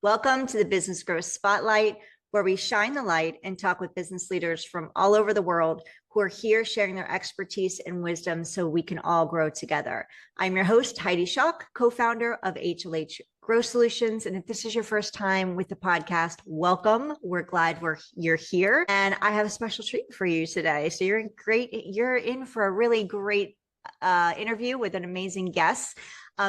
Welcome to the Business Growth Spotlight, where we shine the light and talk with business leaders from all over the world who are here sharing their expertise and wisdom so we can all grow together. I'm your host, Heidi Schalk, co-founder of HLH Growth Solutions. And if this is your first time with the podcast, welcome. We're glad you're here. And I have a special treat for you today. So you're in for a really great interview with an amazing guest.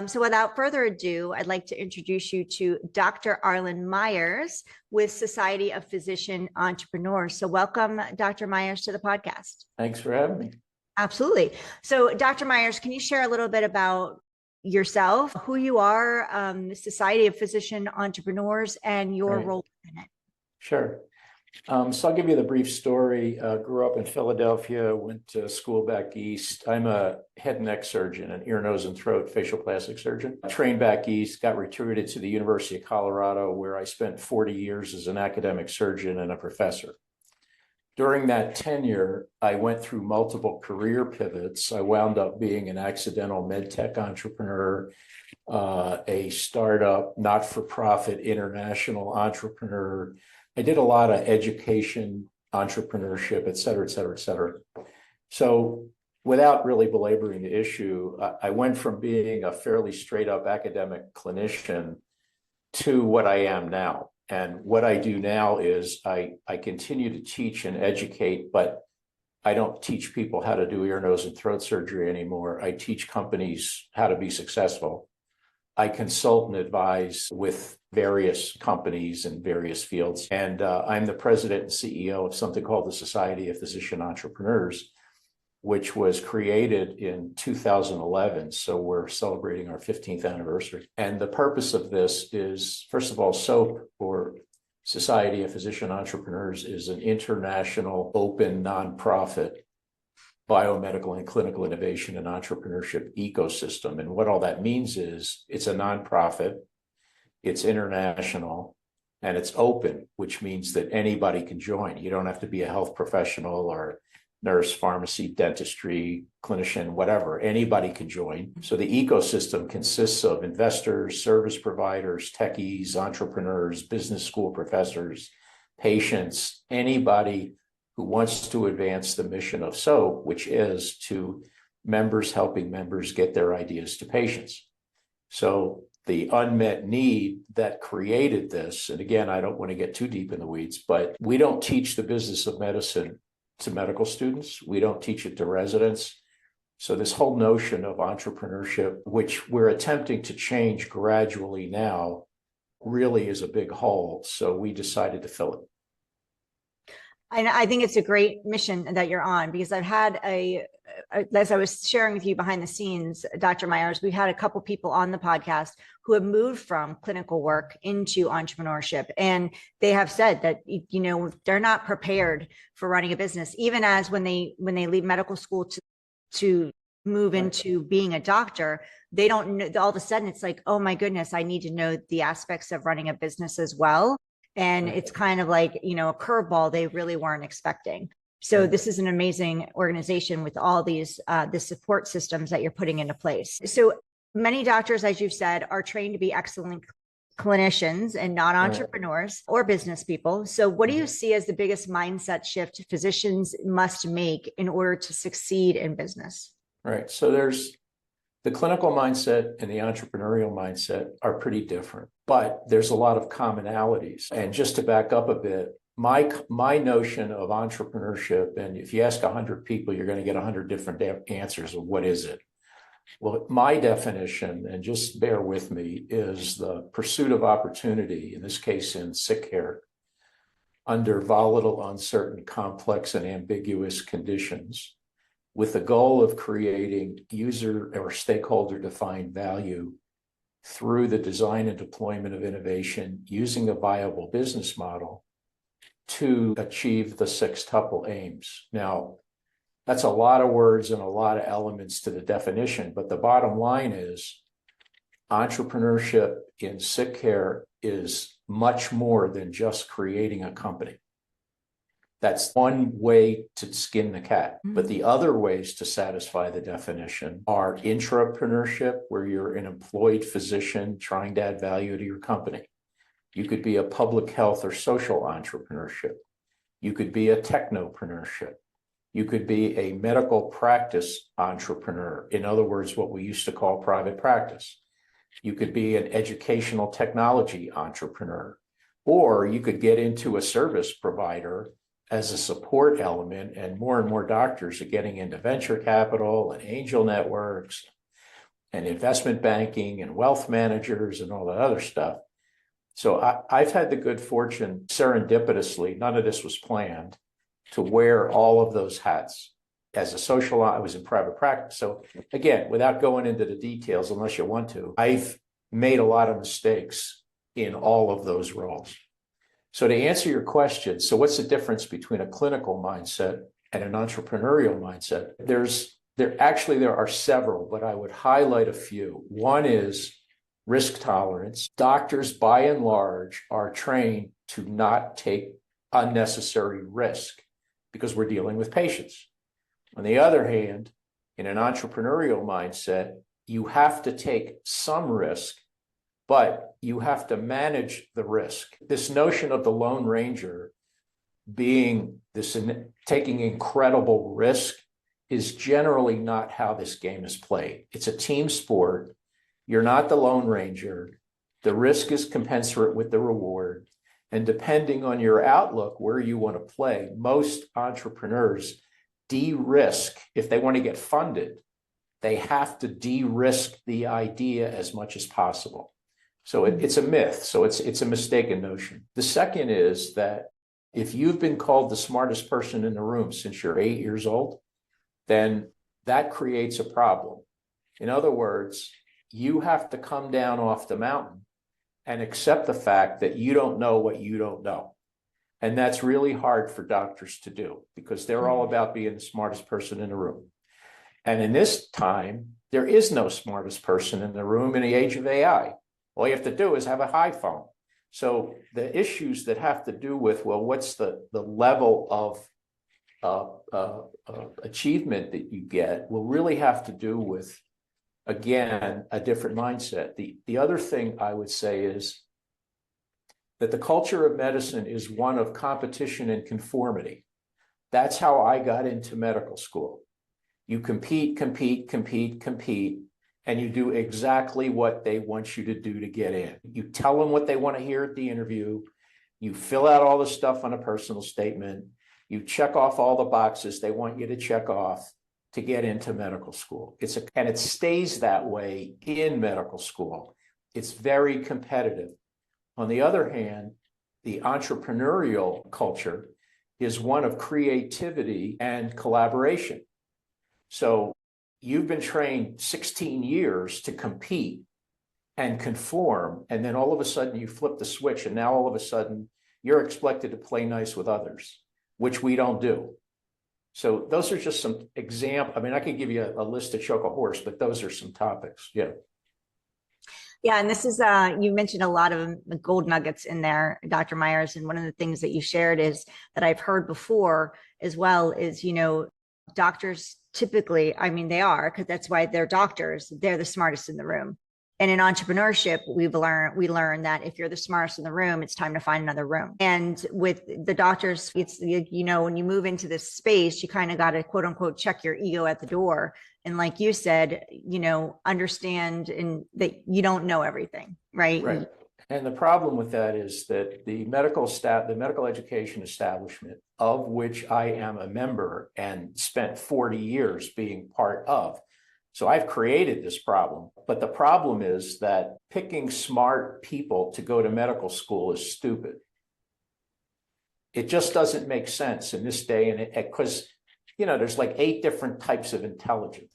So without further ado, I'd like to introduce you to Dr. Arlen Meyers with Society of Physician Entrepreneurs. So welcome, Dr. Meyers, to the podcast. Thanks for having me. Absolutely. So Dr. Meyers, can you share a little bit about yourself, who you are, the Society of Physician Entrepreneurs, and your role in it? Sure. So I'll give you the brief story. Grew up in Philadelphia, went to school back east. I'm a head and neck surgeon, an ear, nose, and throat facial plastic surgeon. Trained back east, got recruited to the University of Colorado, where I spent 40 years as an academic surgeon and a professor. During that tenure, I went through multiple career pivots. I wound up being an accidental medtech entrepreneur, a startup, not-for-profit international entrepreneur. I did a lot of education, entrepreneurship, et cetera, et cetera, et cetera. So without really belaboring the issue, I went from being a fairly straight up academic clinician to what I am now. And what I do now is I continue to teach and educate, but I don't teach people how to do ear, nose, and throat surgery anymore. I teach companies how to be successful. I consult and advise with various companies in various fields. And I'm the president and CEO of something called the Society of Physician Entrepreneurs, which was created in 2011. So we're celebrating our 15th anniversary. And the purpose of this is, first of all, SOAP, or Society of Physician Entrepreneurs, is an international open nonprofit biomedical and clinical innovation and entrepreneurship ecosystem. And what all that means is it's a nonprofit, it's international, and it's open, which means that anybody can join. You don't have to be a health professional or nurse, pharmacy, dentistry, clinician, whatever. Anybody can join. So the ecosystem consists of investors, service providers, techies, entrepreneurs, business school professors, patients, anybody who wants to advance the mission of SOAP, which is to members helping members get their ideas to patients. So the unmet need that created this, and again, I don't want to get too deep in the weeds, but we don't teach the business of medicine to medical students. We don't teach it to residents. So this whole notion of entrepreneurship, which we're attempting to change gradually now, really is a big hole. So we decided to fill it. And I think it's a great mission that you're on, because I've had as I was sharing with you behind the scenes, Dr. Meyers, we've had a couple people on the podcast who have moved from clinical work into entrepreneurship. And they have said that, they're not prepared for running a business, even as when they leave medical school to move into being a doctor, they don't know, all of a sudden it's like, oh my goodness, I need to know the aspects of running a business as well. And it's kind of like, a curveball they really weren't expecting. So this is an amazing organization with all these, the support systems that you're putting into place. So many doctors, as you've said, are trained to be excellent clinicians and not entrepreneurs or business people. So what do you see as the biggest mindset shift physicians must make in order to succeed in business? Right. So there's the clinical mindset and the entrepreneurial mindset are pretty different, but there's a lot of commonalities. And just to back up a bit, my notion of entrepreneurship, and if you ask 100 people, you're going to get 100 different answers of what is it. Well, my definition, and just bear with me, is the pursuit of opportunity, in this case in sick care, under volatile, uncertain, complex, and ambiguous conditions, with the goal of creating user or stakeholder defined value through the design and deployment of innovation using a viable business model to achieve the sextuple aims. Now, that's a lot of words and a lot of elements to the definition, but the bottom line is entrepreneurship in sick care is much more than just creating a company. That's one way to skin the cat. But the other ways to satisfy the definition are intrapreneurship, where you're an employed physician trying to add value to your company. You could be a public health or social entrepreneurship. You could be a technopreneurship. You could be a medical practice entrepreneur. In other words, what we used to call private practice. You could be an educational technology entrepreneur, or you could get into a service provider as a support element, and more doctors are getting into venture capital and angel networks and investment banking and wealth managers and all that other stuff. So I've had the good fortune, serendipitously, none of this was planned, to wear all of those hats. As a social, I was in private practice. So again, without going into the details, unless you want to, I've made a lot of mistakes in all of those roles. So to answer your question, so what's the difference between a clinical mindset and an entrepreneurial mindset? There are several, but I would highlight a few. One is risk tolerance. Doctors, by and large, are trained to not take unnecessary risk because we're dealing with patients. On the other hand, in an entrepreneurial mindset, you have to take some risk, but you have to manage the risk. This notion of the Lone Ranger being this, taking incredible risk, is generally not how this game is played. It's a team sport. You're not the Lone Ranger. The risk is commensurate with the reward. And depending on your outlook, where you want to play, most entrepreneurs de-risk. If they want to get funded, they have to de-risk the idea as much as possible. So it's a myth. So it's a mistaken notion. The second is that if you've been called the smartest person in the room since you're 8 years old, then that creates a problem. In other words, you have to come down off the mountain and accept the fact that you don't know what you don't know. And that's really hard for doctors to do because they're all about being the smartest person in the room. And in this time, there is no smartest person in the room in the age of AI. All you have to do is have an iPhone. So the issues that have to do with, well, what's the level of achievement that you get will really have to do with, again, a different mindset. The other thing I would say is that the culture of medicine is one of competition and conformity. That's how I got into medical school. You compete, and you do exactly what they want you to do to get in. You tell them what they want to hear at the interview. You fill out all the stuff on a personal statement. You check off all the boxes they want you to check off to get into medical school. And it stays that way in medical school. It's very competitive. On the other hand, the entrepreneurial culture is one of creativity and collaboration. So you've been trained 16 years to compete and conform, and then all of a sudden you flip the switch, and now all of a sudden you're expected to play nice with others, which we don't do. So those are just some examples. I mean, I could give you a list to choke a horse, but those are some topics. Yeah. Yeah, and this is you mentioned a lot of gold nuggets in there, Dr. Meyers, and one of the things that you shared is that I've heard before as well is, doctors typically, I mean, they are, because that's why they're doctors, they're the smartest in the room. And in entrepreneurship, we learn that if you're the smartest in the room, it's time to find another room. And with the doctors, it's, when you move into this space, you kind of got to quote unquote check your ego at the door. And like you said, understand that you don't know everything, right? Right. And the problem with that is that the medical education establishment, of which I am a member and spent 40 years being part of. So I've created this problem. But the problem is that picking smart people to go to medical school is stupid. It just doesn't make sense in this day, and because there's like 8 different types of intelligence.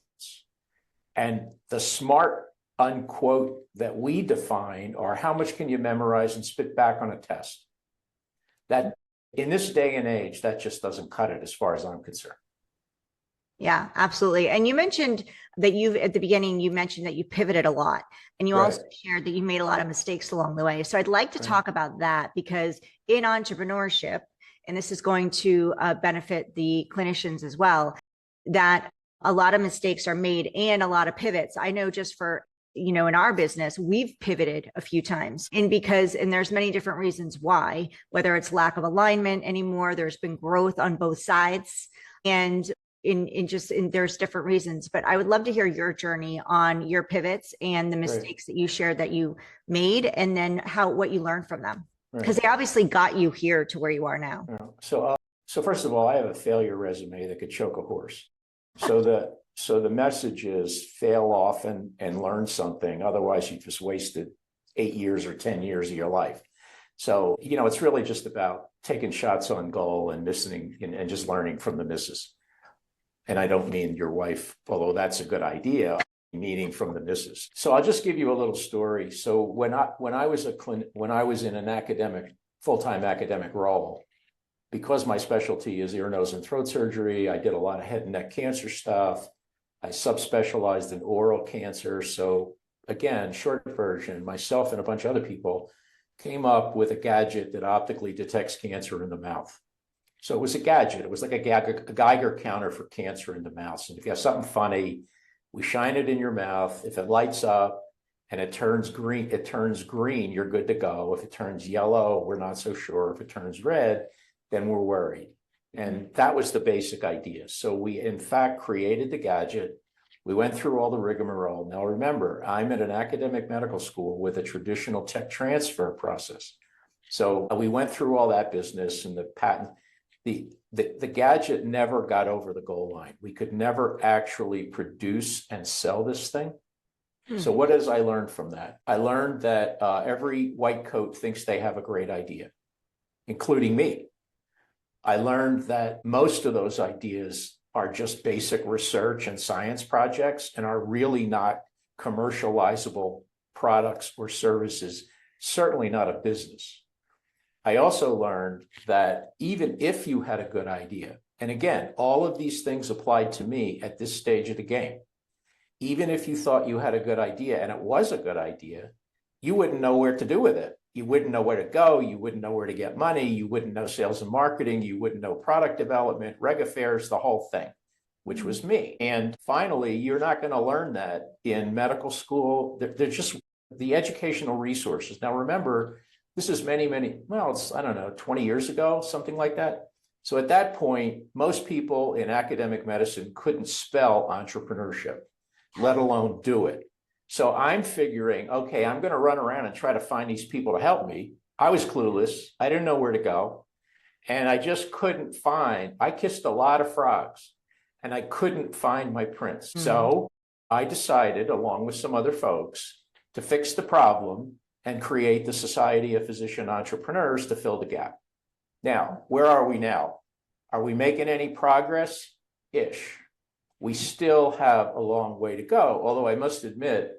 And the smart, unquote, that we define are how much can you memorize and spit back on a test. That in this day and age, that just doesn't cut it as far as I'm concerned. Yeah, absolutely. And you mentioned that at the beginning, you mentioned that you pivoted a lot, and you also shared that you made a lot of mistakes along the way. So I'd like to talk about that, because in entrepreneurship, and this is going to benefit the clinicians as well, that a lot of mistakes are made and a lot of pivots. I know just for in our business, we've pivoted a few times, and there's many different reasons why, whether it's lack of alignment anymore, there's been growth on both sides, and there's different reasons. But I would love to hear your journey on your pivots and the mistakes that you shared that you made, and then what you learned from them, because they obviously got you here to where you are now. So first of all, I have a failure resume that could choke a horse. So the message is fail often and learn something. Otherwise, you just wasted 8 years or 10 years of your life. So, it's really just about taking shots on goal and missing and just learning from the misses. And I don't mean your wife, although that's a good idea, meaning from the misses. So I'll just give you a little story. So when I was in an full-time academic role, because my specialty is ear, nose, and throat surgery, I did a lot of head and neck cancer stuff. I subspecialized in oral cancer. So again, short version, myself and a bunch of other people came up with a gadget that optically detects cancer in the mouth. So it was a gadget. It was like a Geiger counter for cancer in the mouth. And if you have something funny, we shine it in your mouth. If it lights up and it turns green, you're good to go. If it turns yellow, we're not so sure. If it turns red, then we're worried. And that was the basic idea. So we, in fact, created the gadget. We went through all the rigmarole. Now, remember, I'm at an academic medical school with a traditional tech transfer process. So we went through all that business, and the patent, the gadget never got over the goal line. We could never actually produce and sell this thing. So what has I learned from that? I learned that every white coat thinks they have a great idea, including me. I learned that most of those ideas are just basic research and science projects and are really not commercializable products or services, certainly not a business. I also learned that even if you had a good idea, and again, all of these things applied to me at this stage of the game, even if you thought you had a good idea and it was a good idea, you wouldn't know where to do with it. You wouldn't know where to go. You wouldn't know where to get money. You wouldn't know sales and marketing. You wouldn't know product development, reg affairs, the whole thing, which was me. And finally, you're not going to learn that in medical school. They're just the educational resources. Now, remember, this is it's, 20 years ago, something like that. So at that point, most people in academic medicine couldn't spell entrepreneurship, let alone do it. So I'm figuring, okay, I'm going to run around and try to find these people to help me. I was clueless. I didn't know where to go. And I just couldn't I kissed a lot of frogs and I couldn't find my prince. So I decided, along with some other folks, to fix the problem and create the Society of Physician Entrepreneurs to fill the gap. Now, where are we now? Are we making any progress? Ish. We still have a long way to go, although I must admit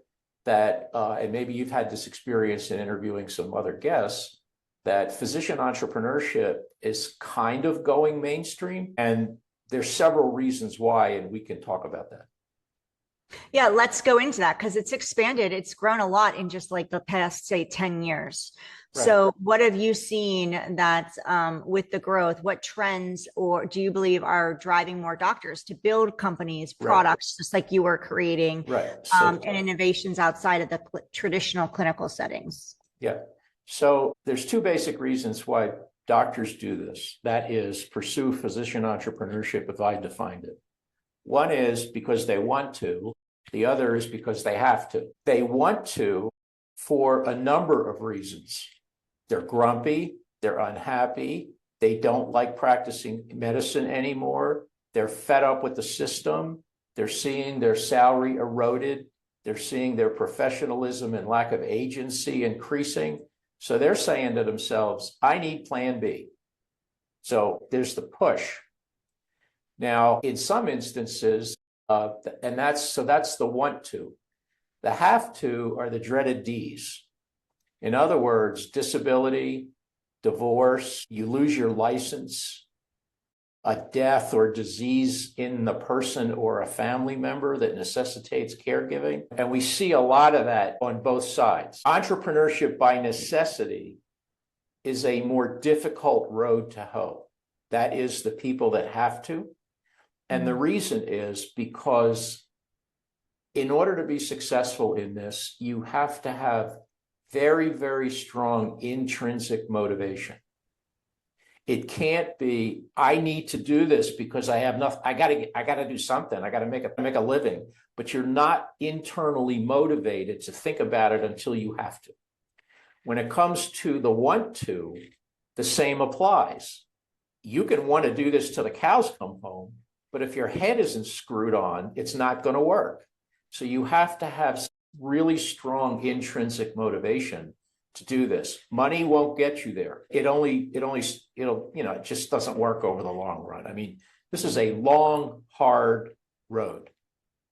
that, and maybe you've had this experience in interviewing some other guests, that physician entrepreneurship is kind of going mainstream, and there's several reasons why, and we can talk about that. Yeah, let's go into that, because it's expanded. It's grown a lot in just like the past, say, 10 years. Right. So what have you seen that with the growth, what trends or do you believe are driving more doctors to build companies, products, just like you were creating, and innovations outside of the traditional clinical settings? Yeah. So there's two basic reasons why doctors do this. That is pursue physician entrepreneurship, if I defined it. One is because they want to. The other is because they have to. They want to for a number of reasons. They're grumpy, they're unhappy, they don't like practicing medicine anymore, they're fed up with the system, they're seeing their salary eroded, they're seeing their professionalism and lack of agency increasing. So they're saying to themselves, I need plan B. So there's the push. Now, in some instances, that's the want to. The have to are the dreaded D's. In other words, disability, divorce, you lose your license, a death or disease in the person or a family member that necessitates caregiving. And we see a lot of that on both sides. Entrepreneurship by necessity is a more difficult road to hoe. That is the people that have to. And the reason is because in order to be successful in this, you have to have very, very strong intrinsic motivation. It can't be, I need to do this because I have nothing. I gotta do something. I gotta make a living. But you're not internally motivated to think about it until you have to. When it comes to the want to, the same applies. You can want to do this till the cows come home, but if your head isn't screwed on, it's not going to work. So you have to have really strong intrinsic motivation to do this. Money won't get you there. It'll, it just doesn't work over the long run. I mean, this is a long, hard road.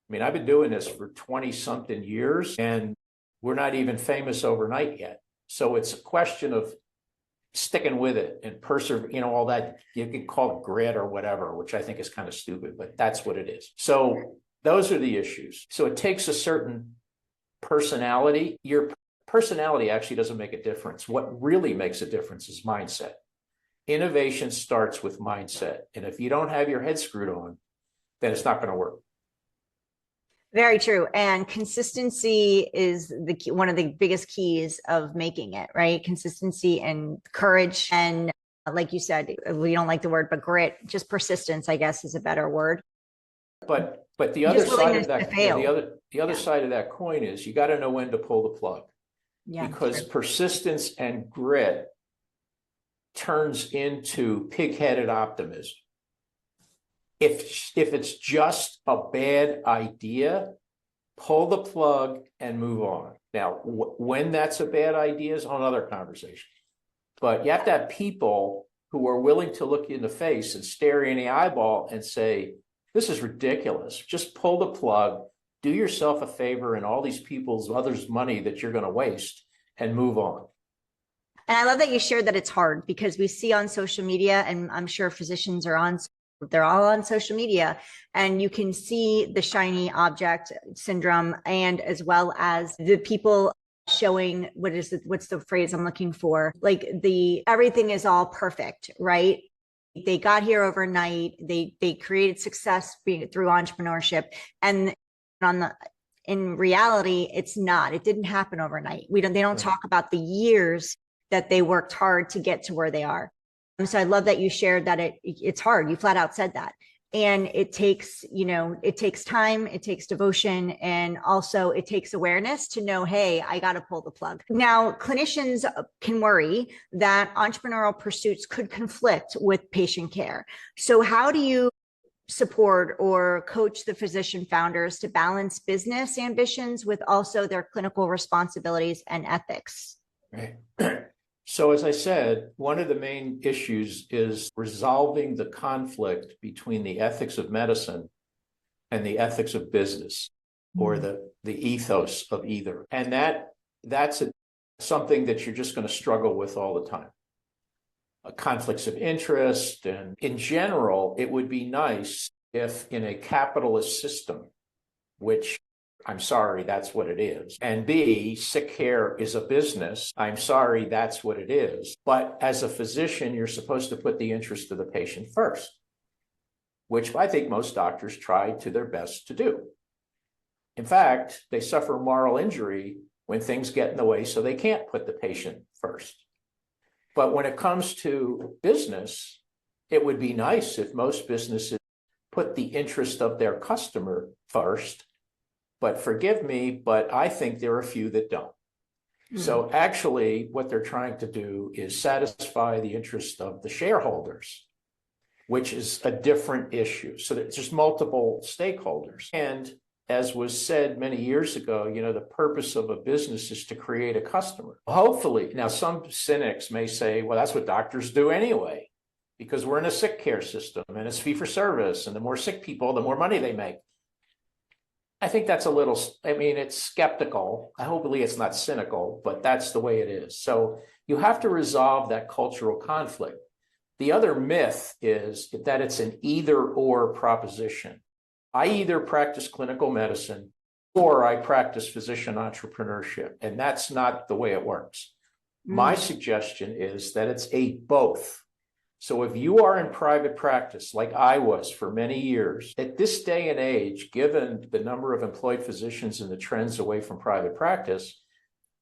I mean, I've been doing this for 20 something years and we're not even famous overnight yet. So it's a question of sticking with it and persevere, all that you can call it grit or whatever, which I think is kind of stupid, but that's what it is. So those are the issues. So it takes a certain personality. Your personality actually doesn't make a difference. What really makes a difference is mindset. Innovation starts with mindset. And if you don't have your head screwed on, then it's not going to work. Very true. And consistency is the key, one of the biggest keys of making it, right? Consistency and courage. And like you said, we don't like the word, but grit, just persistence, I guess, is a better word. But the other side of that, the other side of that coin is you got to know when to pull the plug. Yeah, because persistence and grit turns into pig-headed optimism. If it's just a bad idea, pull the plug and move on. Now, when that's a bad idea is another conversation. But you have to have people who are willing to look you in the face and stare you in the eyeball and say, this is ridiculous. Just pull the plug, do yourself a favor and all these others' money that you're going to waste and move on. And I love that you shared that it's hard because we see on social media, and I'm sure physicians are they're all on social media, and you can see the shiny object syndrome, and as well as the people showing what's the phrase I'm looking for? Like everything is all perfect, right? They got here overnight. They created success through entrepreneurship, and in reality, it's not. It didn't happen overnight. They don't talk about the years that they worked hard to get to where they are. So I love that you shared that it's hard. You flat out said that. And it takes time, it takes devotion, and also it takes awareness to know, hey, I got to pull the plug. Now, clinicians can worry that entrepreneurial pursuits could conflict with patient care. So how do you support or coach the physician founders to balance business ambitions with also their clinical responsibilities and ethics? Right. So as I said, one of the main issues is resolving the conflict between the ethics of medicine and the ethics of business, or the ethos of either. And that's something that you're just going to struggle with all the time. Conflicts of interest. And in general, it would be nice if in a capitalist system, which I'm sorry, that's what it is. And B, sick care is a business. I'm sorry, that's what it is. But as a physician, you're supposed to put the interest of the patient first, which I think most doctors try to their best to do. In fact, they suffer moral injury when things get in the way, so they can't put the patient first. But when it comes to business, it would be nice if most businesses put the interest of their customer first. But forgive me, but I think there are a few that don't. So actually, what they're trying to do is satisfy the interest of the shareholders, which is a different issue. So there's just multiple stakeholders. And as was said many years ago, the purpose of a business is to create a customer. Hopefully, now some cynics may say, well, that's what doctors do anyway, because we're in a sick care system and it's fee for service. And the more sick people, the more money they make. I think that's it's skeptical. Hopefully it's not cynical, but that's the way it is. So you have to resolve that cultural conflict. The other myth is that it's an either or proposition. I either practice clinical medicine or I practice physician entrepreneurship, and that's not the way it works. My suggestion is that it's a both. So if you are in private practice, like I was for many years, at this day and age, given the number of employed physicians and the trends away from private practice,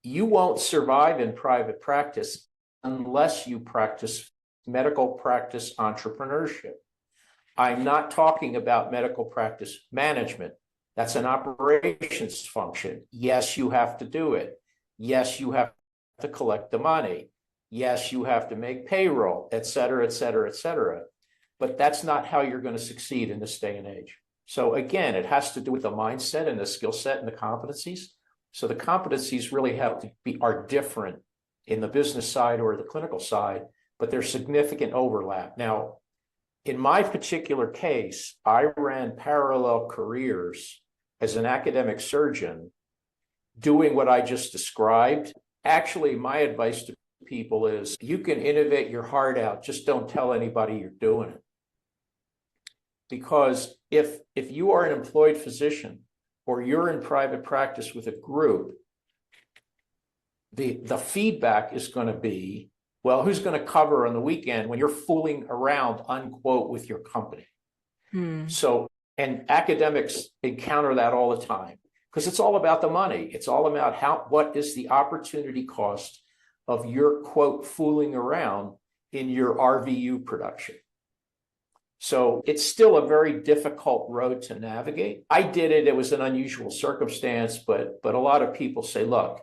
you won't survive in private practice unless you practice medical practice entrepreneurship. I'm not talking about medical practice management. That's an operations function. Yes, you have to do it. Yes, you have to collect the money. Yes, you have to make payroll, et cetera, et cetera, et cetera. But that's not how you're going to succeed in this day and age. So again, it has to do with the mindset and the skill set and the competencies. So the competencies really are different in the business side or the clinical side, but there's significant overlap. Now, in my particular case, I ran parallel careers as an academic surgeon doing what I just described. Actually, my advice to people is you can innovate your heart out, just don't tell anybody you're doing it. Because if you are an employed physician or you're in private practice with a group, the feedback is going to be, well, who's going to cover on the weekend when you're fooling around, unquote, with your company? So, and academics encounter that all the time because it's all about the money. It's all about what is the opportunity cost of your, quote, fooling around in your RVU production. So it's still a very difficult road to navigate. I did it. It was an unusual circumstance, but a lot of people say, look,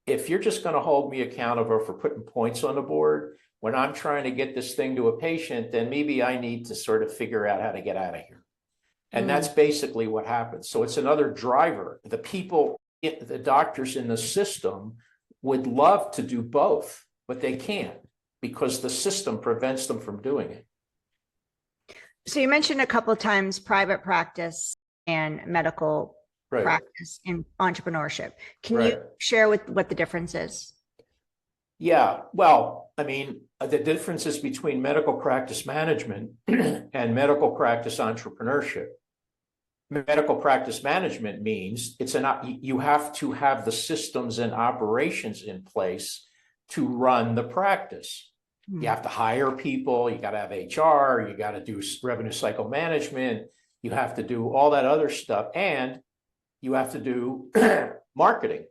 if you're just going to hold me accountable for putting points on the board when I'm trying to get this thing to a patient, then maybe I need to sort of figure out how to get out of here. And that's basically what happens. So it's another driver. The people, the doctors in the system would love to do both, but they can't because the system prevents them from doing it. So you mentioned a couple of times private practice and medical practice in entrepreneurship. Can you share what the difference is? Yeah, well, I mean, the differences between medical practice management and medical practice entrepreneurship. Medical practice management means you have to have the systems and operations in place to run the practice. You have to hire people, you got to have HR, you got to do revenue cycle management, you have to do all that other stuff, and you have to do marketing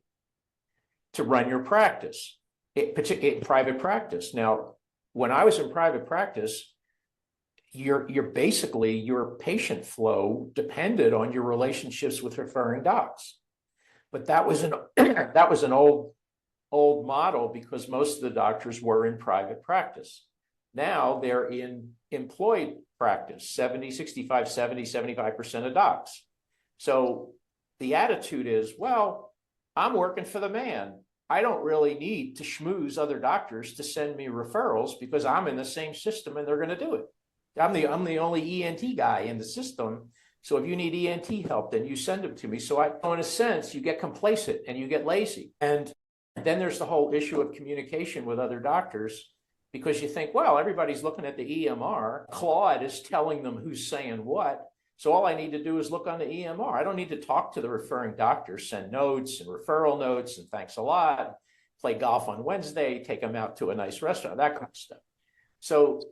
to run your practice, particularly private practice. Now, when I was in private practice, basically your patient flow depended on your relationships with referring docs. But that was an old model because most of the doctors were in private practice. Now they're in employed practice, 75% of docs. So the attitude is, well, I'm working for the man. I don't really need to schmooze other doctors to send me referrals because I'm in the same system and they're going to do it. I'm the only ENT guy in the system. So if you need ENT help, then you send them to me. So in a sense, you get complacent and you get lazy. And then there's the whole issue of communication with other doctors because you think, well, everybody's looking at the EMR. Claude is telling them who's saying what. So all I need to do is look on the EMR. I don't need to talk to the referring doctor, send notes and referral notes and thanks a lot, play golf on Wednesday, take them out to a nice restaurant, that kind of stuff. So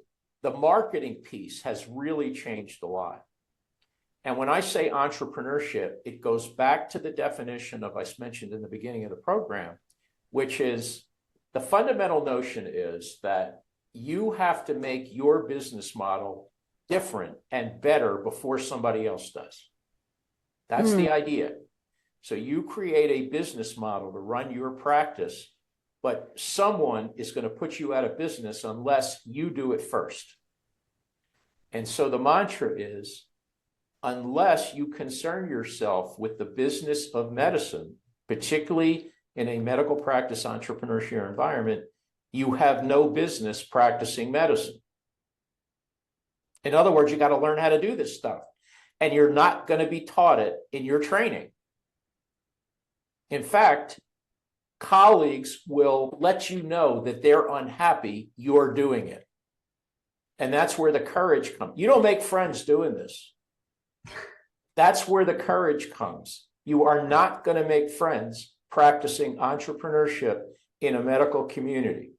the marketing piece has really changed a lot. And when I say entrepreneurship, it goes back to the definition of I mentioned in the beginning of the program, which is the fundamental notion is that you have to make your business model different and better before somebody else does. That's the idea. So you create a business model to run your practice, but someone is going to put you out of business unless you do it first. And so the mantra is, unless you concern yourself with the business of medicine, particularly in a medical practice entrepreneurship environment, you have no business practicing medicine. In other words, you got to learn how to do this stuff. And you're not going to be taught it in your training. In fact, colleagues will let you know that they're unhappy you're doing it. And that's where the courage comes. You don't make friends doing this. That's where the courage comes. You are not going to make friends practicing entrepreneurship in a medical community.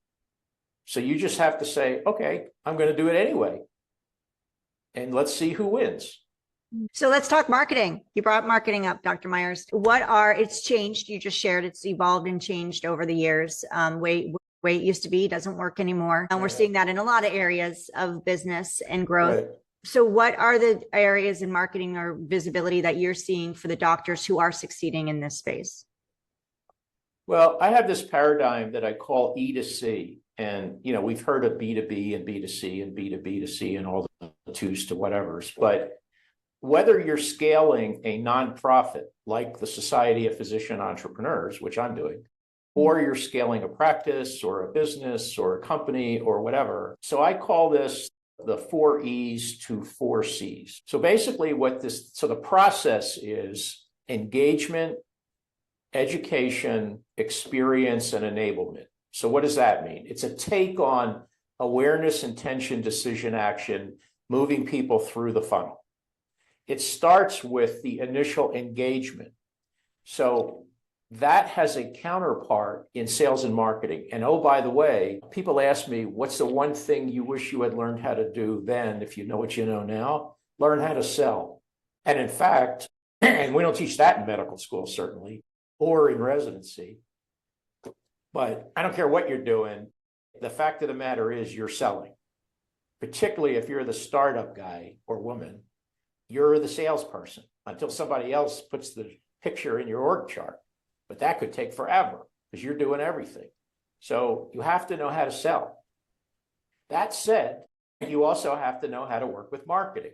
So you just have to say, okay, I'm going to do it anyway. And let's see who wins. So let's talk marketing. You brought marketing up, Dr. Meyers. It's changed. You just shared it's evolved and changed over the years. Way it used to be doesn't work anymore. And we're seeing that in a lot of areas of business and growth. Right. So what are the areas in marketing or visibility that you're seeing for the doctors who are succeeding in this space? Well, I have this paradigm that I call E to C. And, we've heard of B2B and B2C and B2B2C and all the twos to whatevers. But whether you're scaling a nonprofit like the Society of Physician Entrepreneurs, which I'm doing, or you're scaling a practice or a business or a company or whatever. So I call this the 4 E's to 4 C's. So basically the process is engagement, education, experience, and enablement. So what does that mean? It's a take on awareness, intention, decision, action, moving people through the funnel. It starts with the initial engagement. So that has a counterpart in sales and marketing. And oh, by the way, people ask me, what's the one thing you wish you had learned how to do then, if you know what you know now? Learn how to sell. And in fact, and we don't teach that in medical school, certainly, or in residency, but I don't care what you're doing. The fact of the matter is you're selling, particularly if you're the startup guy or woman. You're the salesperson until somebody else puts the picture in your org chart. But that could take forever because you're doing everything. So you have to know how to sell. That said, you also have to know how to work with marketing.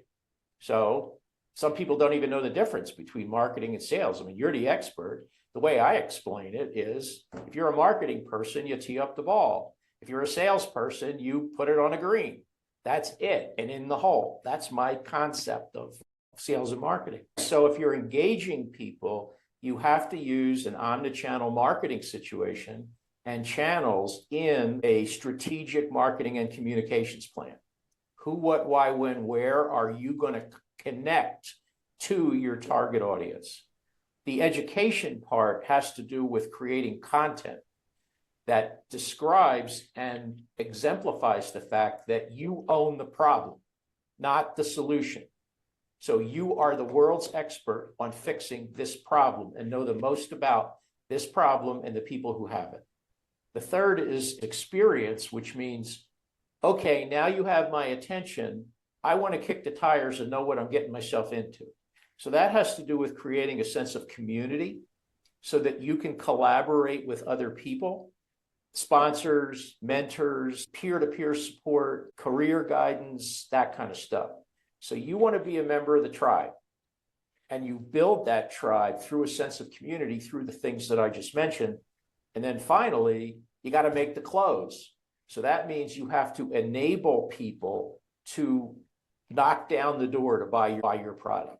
So some people don't even know the difference between marketing and sales. I mean, you're the expert. The way I explain it is if you're a marketing person, you tee up the ball. If you're a salesperson, you put it on a green. That's it. And in the hole. That's my concept of sales and marketing. So if you're engaging people, you have to use an omni-channel marketing situation and channels in a strategic marketing and communications plan. Who, what, why, when, where are you going to connect to your target audience? The education part has to do with creating content that describes and exemplifies the fact that you own the problem, not the solution. So you are the world's expert on fixing this problem and know the most about this problem and the people who have it. The third is experience, which means, okay, now you have my attention. I want to kick the tires and know what I'm getting myself into. So that has to do with creating a sense of community so that you can collaborate with other people, sponsors, mentors, peer-to-peer support, career guidance, that kind of stuff. So you want to be a member of the tribe, and you build that tribe through a sense of community, through the things that I just mentioned. And then finally, you got to make the close. So that means you have to enable people to knock down the door to buy your product.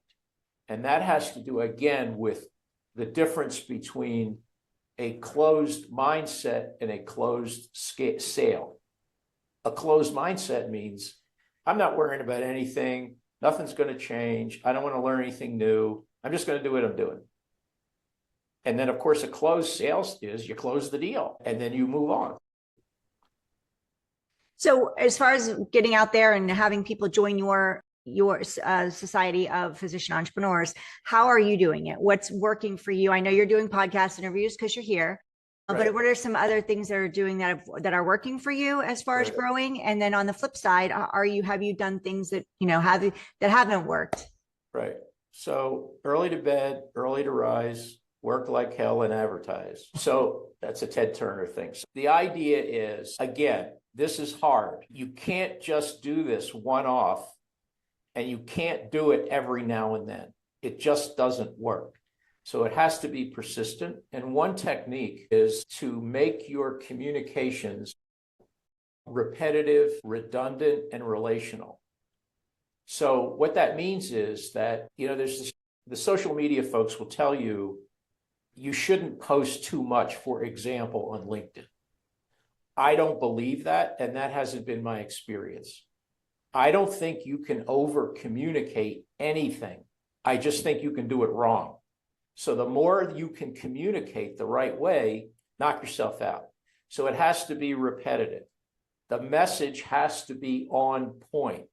And that has to do, again, with the difference between a closed mindset and a closed sale. A closed mindset means I'm not worrying about anything. Nothing's going to change. I don't want to learn anything new. I'm just going to do what I'm doing. And then, of course, a closed sales is you close the deal and then you move on. So as far as getting out there and having people join your Society of Physician Entrepreneurs, how are you doing it? What's working for you? I know you're doing podcast interviews because you're here. Right. But what are some other things that are doing that are working for you as far as growing? And then on the flip side, have you done things that that haven't worked? Right. So early to bed, early to rise, work like hell and advertise. So that's a Ted Turner thing. So the idea is, again, this is hard. You can't just do this one-off, and you can't do it every now and then. It just doesn't work. So it has to be persistent. And one technique is to make your communications repetitive, redundant, and relational. So what that means is that, the social media folks will tell you, you shouldn't post too much, for example, on LinkedIn. I don't believe that, and that hasn't been my experience. I don't think you can over communicate anything. I just think you can do it wrong. So the more you can communicate the right way, knock yourself out. So it has to be repetitive. The message has to be on point.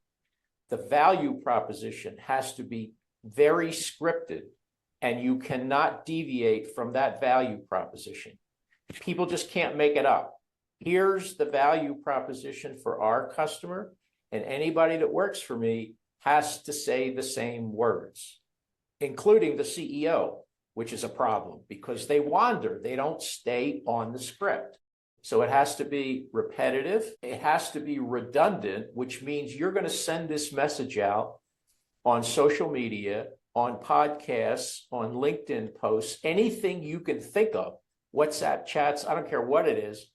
The value proposition has to be very scripted, and you cannot deviate from that value proposition. People just can't make it up. Here's the value proposition for our customer, and anybody that works for me has to say the same words, including the CEO, which is a problem because they wander. They don't stay on the script. So it has to be repetitive. It has to be redundant, which means you're going to send this message out on social media, on podcasts, on LinkedIn posts, anything you can think of, WhatsApp chats, I don't care what it is,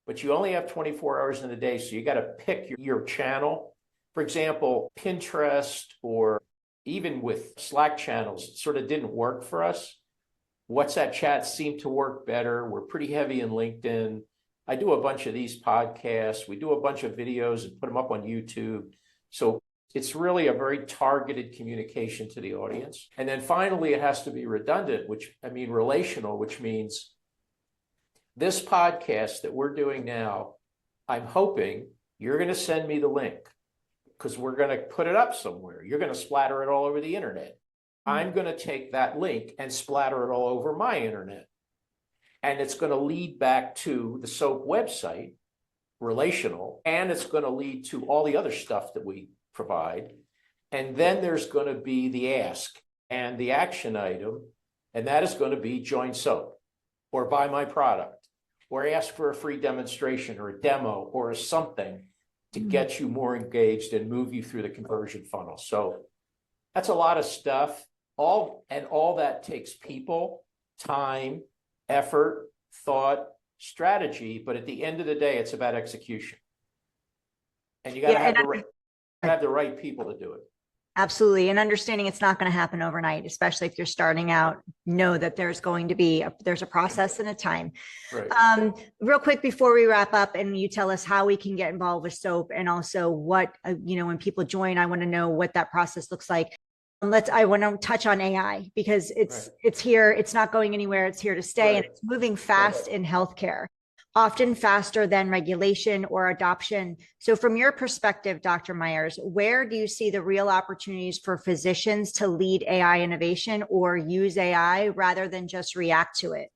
but you only have 24 hours in the day. So you got to pick your channel. For example, Pinterest or even with Slack channels, it sort of didn't work for us. WhatsApp chats seem to work better. We're pretty heavy in LinkedIn. I do a bunch of these podcasts. We do a bunch of videos and put them up on YouTube. So it's really a very targeted communication to the audience. And then finally, it has to be redundant, relational, which means this podcast that we're doing now, I'm hoping you're going to send me the link because we're going to put it up somewhere. You're going to splatter it all over the internet. I'm going to take that link and splatter it all over my internet. And it's going to lead back to the SOAP website, relational, and it's going to lead to all the other stuff that we provide. And then there's going to be the ask and the action item, and that is going to be join SOAP or buy my product or ask for a free demonstration or a demo or something to get you more engaged and move you through the conversion funnel. So that's a lot of stuff. All that takes people, time, effort, thought, strategy, but at the end of the day, it's about execution. And you got to have the right people to do it. Absolutely. And understanding it's not going to happen overnight, especially if you're starting out, know that there's going to be there's a process and a time. Right. Real quick before we wrap up and you tell us how we can get involved with SOAP and also what, when people join, I want to know what that process looks like. I want to touch on AI because it's here. It's not going anywhere. It's here to stay. And it's moving fast in healthcare, often faster than regulation or adoption. So from your perspective, Dr. Meyers, where do you see the real opportunities for physicians to lead AI innovation or use AI rather than just react to it?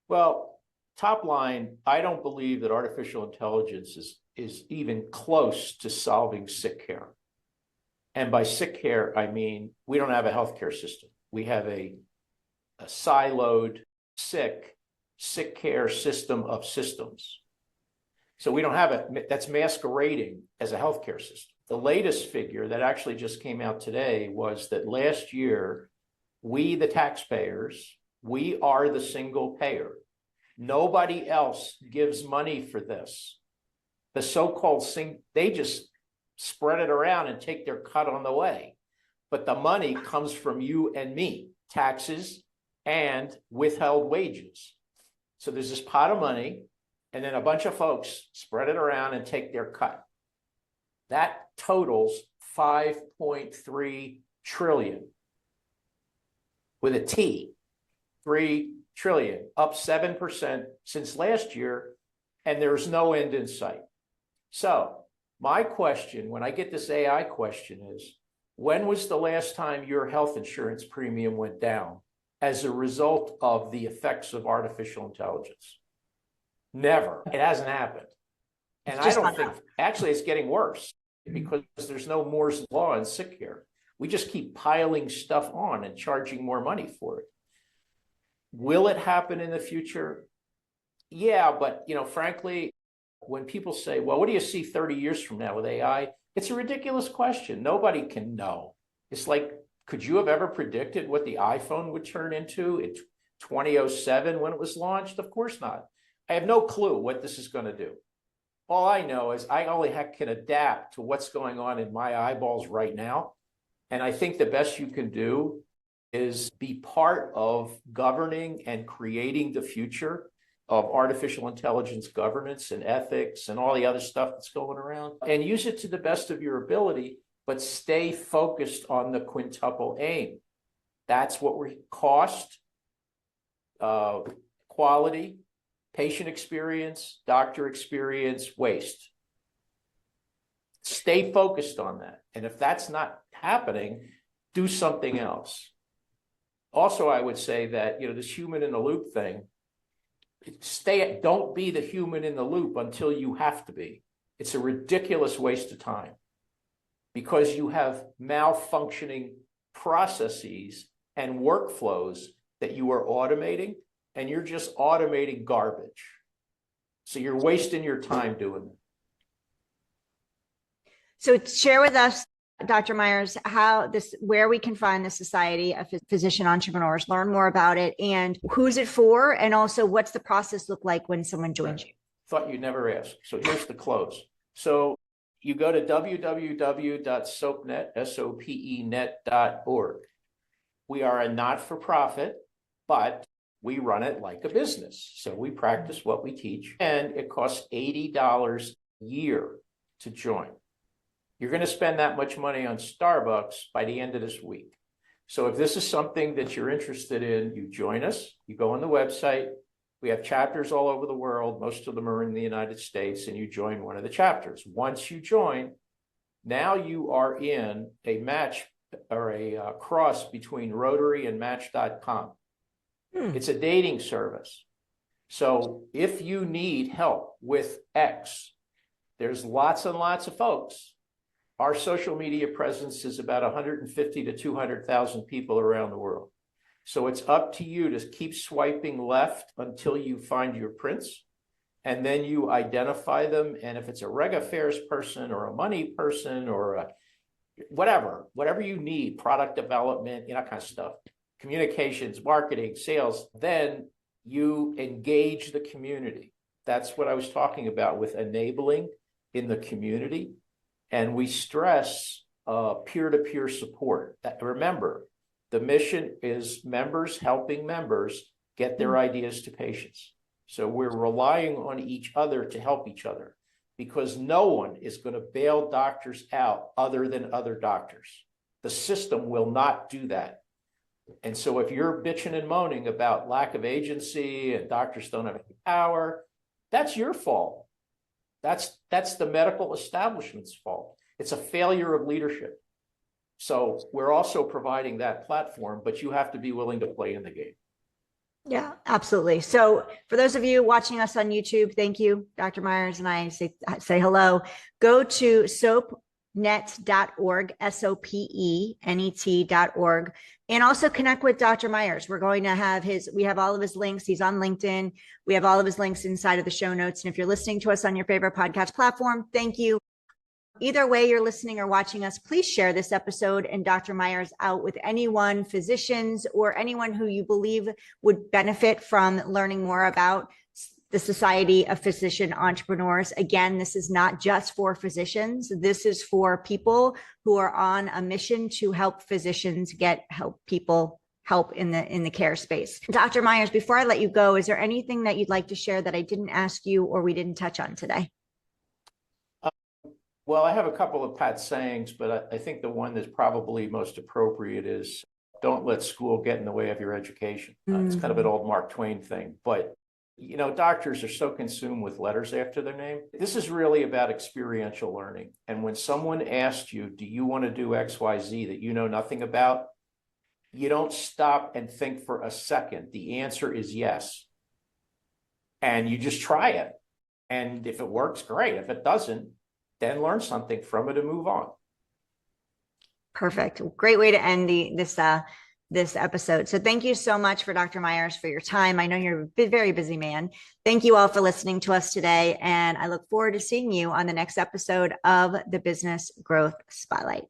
Well, top line, I don't believe that artificial intelligence is even close to solving sick care. And by sick care, I mean, we don't have a healthcare system. We have a siloed sick care system of systems. So we don't have that's masquerading as a healthcare system. The latest figure that actually just came out today was that last year, we, the taxpayers, we are the single payer. Nobody else gives money for this. The so-called they just spread it around and take their cut on the way. But the money comes from you and me, taxes and withheld wages. So there's this pot of money, and then a bunch of folks spread it around and take their cut. That totals 5.3 trillion with a T, 3 trillion, up 7% since last year, and there's no end in sight. So my question, when I get this AI question is, when was the last time your health insurance premium went down as a result of the effects of artificial intelligence? Never. It hasn't happened. And I don't think, actually, it's getting worse because there's no Moore's law in sick care. We just keep piling stuff on and charging more money for it. Will it happen in the future? Yeah, but, frankly, when people say, well, what do you see 30 years from now with AI? It's a ridiculous question. Nobody can know. It's like, could you have ever predicted what the iPhone would turn into in 2007 when it was launched? Of course not. I have no clue what this is going to do. All I know is I only can adapt to what's going on in my eyeballs right now. And I think the best you can do is be part of governing and creating the future of artificial intelligence governance and ethics and all the other stuff that's going around, and use it to the best of your ability, but stay focused on the quintuple aim. That's what we cost, quality, Patient experience, doctor experience, waste. Stay focused on that. And if that's not happening, do something else. Also, I would say that, this human in the loop thing, don't be the human in the loop until you have to be. It's a ridiculous waste of time because you have malfunctioning processes and workflows that you are automating, and you're just automating garbage. So you're wasting your time doing it. So share with us, Dr. Meyers, where we can find the Society of Physician Entrepreneurs, learn more about it, and who's it for, and also what's the process look like when someone joins you? Thought you'd never ask. So here's the close. So you go to www.sopenet.org. We are a not-for-profit, but we run it like a business. So we practice what we teach, and it costs $80 a year to join. You're going to spend that much money on Starbucks by the end of this week. So if this is something that you're interested in, you join us, you go on the website. We have chapters all over the world. Most of them are in the United States, and you join one of the chapters. Once you join, now you are in a match or a cross between Rotary and Match.com. It's a dating service. So if you need help with X, there's lots and lots of folks. Our social media presence is about 150 to 200,000 people around the world. So it's up to you to keep swiping left until you find your prince, and then you identify them. And if it's a reg affairs person or a money person or whatever you need, product development, that kind of stuff, communications, marketing, sales, then you engage the community. That's what I was talking about with enabling in the community. And we stress peer-to-peer support. Remember, the mission is members helping members get their ideas to patients. So we're relying on each other to help each other, because no one is going to bail doctors out other than other doctors. The system will not do that. And so if you're bitching and moaning about lack of agency and doctors don't have any power, that's your fault. That's the medical establishment's fault. It's a failure of leadership. So we're also providing that platform, but you have to be willing to play in the game. Yeah, absolutely. So for those of you watching us on YouTube, thank you, Dr. Meyers, and I say hello. Go to sopenet.org, SOPENET.org, and also connect with Dr. Meyers. We're going to we have all of his links. He's on LinkedIn. We have all of his links inside of the show notes. And if you're listening to us on your favorite podcast platform, thank you. Either way you're listening or watching us, please share this episode and Dr. Meyers out with anyone, physicians, or anyone who you believe would benefit from learning more about the Society of Physician Entrepreneurs. Again, this is not just for physicians. This is for people who are on a mission to help physicians help people help in the care space. Dr. Meyers, before I let you go, is there anything that you'd like to share that I didn't ask you or we didn't touch on today? Well, I have a couple of pat sayings, but I think the one that's probably most appropriate is don't let school get in the way of your education. It's kind of an old Mark Twain thing, but doctors are so consumed with letters after their name. This is really about experiential learning. And when someone asks you, do you want to do X, Y, Z that you know nothing about? You don't stop and think for a second. The answer is yes. And you just try it. And if it works, great. If it doesn't, then learn something from it and move on. Perfect. Great way to end this episode. So thank you so much for Dr. Meyers for your time. I know you're a very busy man. Thank you all for listening to us today. And I look forward to seeing you on the next episode of the Business Growth Spotlight.